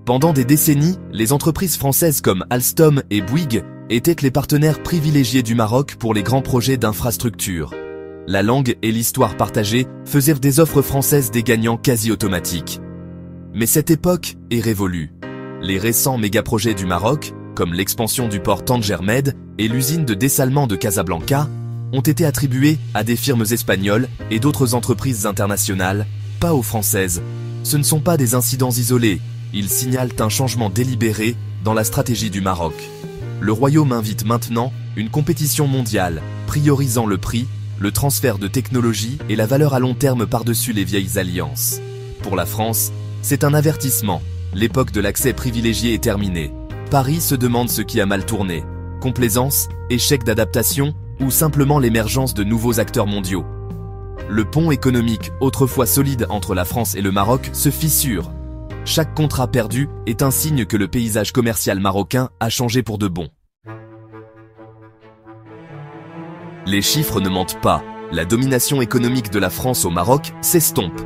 Pendant des décennies, les entreprises françaises comme Alstom et Bouygues étaient les partenaires privilégiés du Maroc pour les grands projets d'infrastructure. La langue et l'histoire partagées faisaient des offres françaises des gagnants quasi automatiques. Mais cette époque est révolue. Les récents mégaprojets du Maroc, comme l'expansion du port Tanger Med et l'usine de dessalement de Casablanca, ont été attribués à des firmes espagnoles et d'autres entreprises internationales, pas aux françaises. Ce ne sont pas des incidents isolés, ils signalent un changement délibéré dans la stratégie du Maroc. Le royaume invite maintenant une compétition mondiale, priorisant le prix, le transfert de technologie et la valeur à long terme par-dessus les vieilles alliances. Pour la France, c'est un avertissement. L'époque de l'accès privilégié est terminée. Paris se demande ce qui a mal tourné. Complaisance, échec d'adaptation ou simplement l'émergence de nouveaux acteurs mondiaux. Le pont économique, autrefois solide entre la France et le Maroc, se fissure. Chaque contrat perdu est un signe que le paysage commercial marocain a changé pour de bon. Les chiffres ne mentent pas. La domination économique de la France au Maroc s'estompe.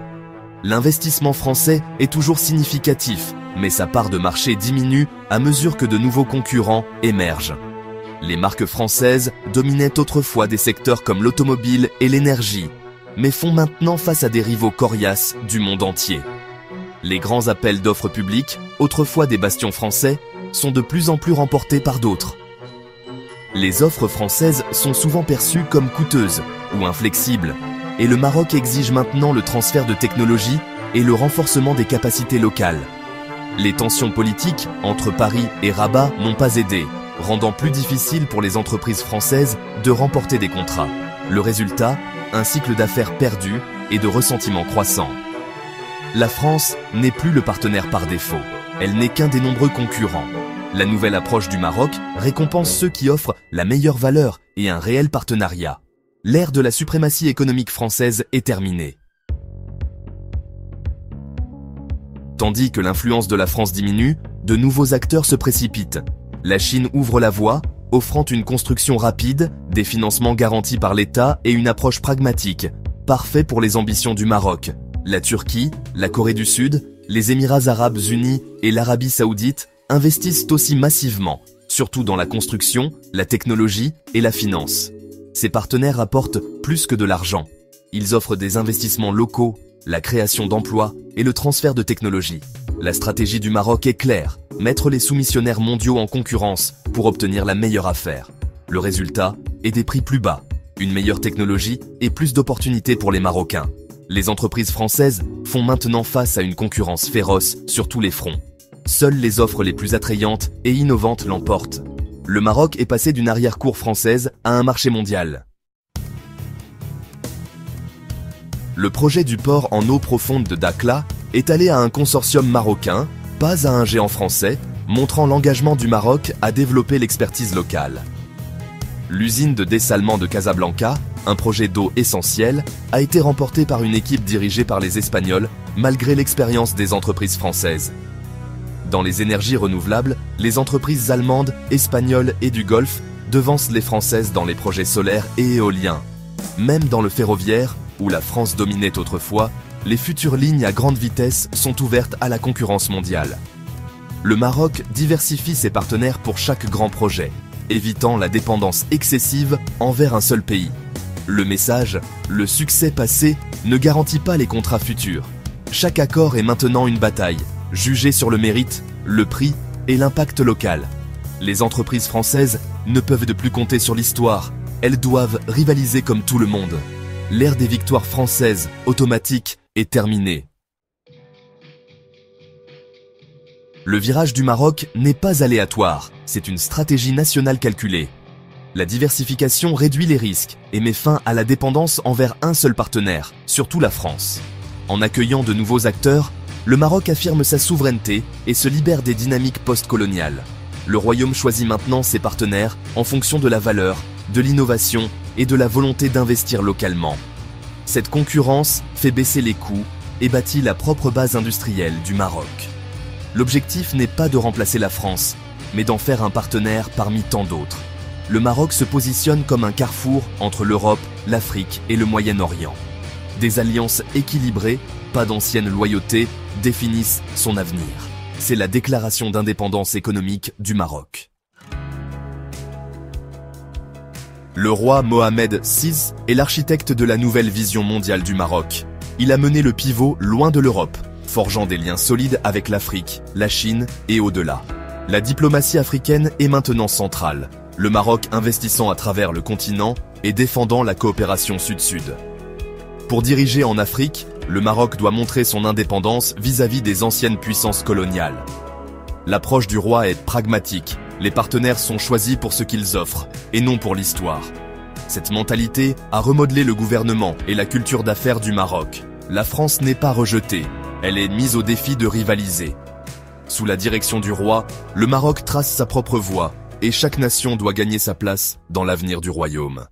L'investissement français est toujours significatif, mais sa part de marché diminue à mesure que de nouveaux concurrents émergent. Les marques françaises dominaient autrefois des secteurs comme l'automobile et l'énergie, mais font maintenant face à des rivaux coriaces du monde entier. Les grands appels d'offres publiques, autrefois des bastions français, sont de plus en plus remportés par d'autres. Les offres françaises sont souvent perçues comme coûteuses ou inflexibles, et le Maroc exige maintenant le transfert de technologies et le renforcement des capacités locales. Les tensions politiques entre Paris et Rabat n'ont pas aidé, rendant plus difficile pour les entreprises françaises de remporter des contrats. Le résultat, un cycle d'affaires perdu et de ressentiments croissants. La France n'est plus le partenaire par défaut, elle n'est qu'un des nombreux concurrents. La nouvelle approche du Maroc récompense ceux qui offrent la meilleure valeur et un réel partenariat. L'ère de la suprématie économique française est terminée. Tandis que l'influence de la France diminue, de nouveaux acteurs se précipitent. La Chine ouvre la voie, offrant une construction rapide, des financements garantis par l'État et une approche pragmatique, parfait pour les ambitions du Maroc. La Turquie, la Corée du Sud, les Émirats arabes unis et l'Arabie saoudite investissent aussi massivement, surtout dans la construction, la technologie et la finance. Ces partenaires apportent plus que de l'argent. Ils offrent des investissements locaux, la création d'emplois et le transfert de technologies. La stratégie du Maroc est claire, mettre les soumissionnaires mondiaux en concurrence pour obtenir la meilleure affaire. Le résultat est des prix plus bas, une meilleure technologie et plus d'opportunités pour les Marocains. Les entreprises françaises font maintenant face à une concurrence féroce sur tous les fronts. Seules les offres les plus attrayantes et innovantes l'emportent. Le Maroc est passé d'une arrière-cour française à un marché mondial. Le projet du port en eau profonde de Dakhla est allé à un consortium marocain, pas à un géant français, montrant l'engagement du Maroc à développer l'expertise locale. L'usine de dessalement de Casablanca, un projet d'eau essentiel, a été remporté par une équipe dirigée par les Espagnols, malgré l'expérience des entreprises françaises. Dans les énergies renouvelables, les entreprises allemandes, espagnoles et du Golfe devancent les françaises dans les projets solaires et éoliens. Même dans le ferroviaire, où la France dominait autrefois, les futures lignes à grande vitesse sont ouvertes à la concurrence mondiale. Le Maroc diversifie ses partenaires pour chaque grand projet, évitant la dépendance excessive envers un seul pays. Le message, le succès passé ne garantit pas les contrats futurs. Chaque accord est maintenant une bataille, jugée sur le mérite, le prix et l'impact local. Les entreprises françaises ne peuvent de plus compter sur l'histoire, elles doivent rivaliser comme tout le monde. L'ère des victoires françaises automatiques est terminée. Le virage du Maroc n'est pas aléatoire, c'est une stratégie nationale calculée. La diversification réduit les risques et met fin à la dépendance envers un seul partenaire, surtout la France. En accueillant de nouveaux acteurs, le Maroc affirme sa souveraineté et se libère des dynamiques post-coloniales. Le royaume choisit maintenant ses partenaires en fonction de la valeur, de l'innovation et de la volonté d'investir localement. Cette concurrence fait baisser les coûts et bâtit la propre base industrielle du Maroc. L'objectif n'est pas de remplacer la France, mais d'en faire un partenaire parmi tant d'autres. Le Maroc se positionne comme un carrefour entre l'Europe, l'Afrique et le Moyen-Orient. Des alliances équilibrées, pas d'ancienne loyauté, définissent son avenir. c'est la déclaration d'indépendance économique du Maroc. Le roi Mohamed VI est l'architecte de la nouvelle vision mondiale du Maroc. Il a mené le pivot loin de l'Europe, forgeant des liens solides avec l'Afrique, la Chine et au-delà. La diplomatie africaine est maintenant centrale, le Maroc investissant à travers le continent et défendant la coopération sud-sud. Pour diriger en Afrique, le Maroc doit montrer son indépendance vis-à-vis des anciennes puissances coloniales. L'approche du roi est pragmatique, les partenaires sont choisis pour ce qu'ils offrent, et non pour l'histoire. Cette mentalité a remodelé le gouvernement et la culture d'affaires du Maroc. La France n'est pas rejetée, elle est mise au défi de rivaliser. Sous la direction du roi, le Maroc trace sa propre voie, et chaque nation doit gagner sa place dans l'avenir du royaume.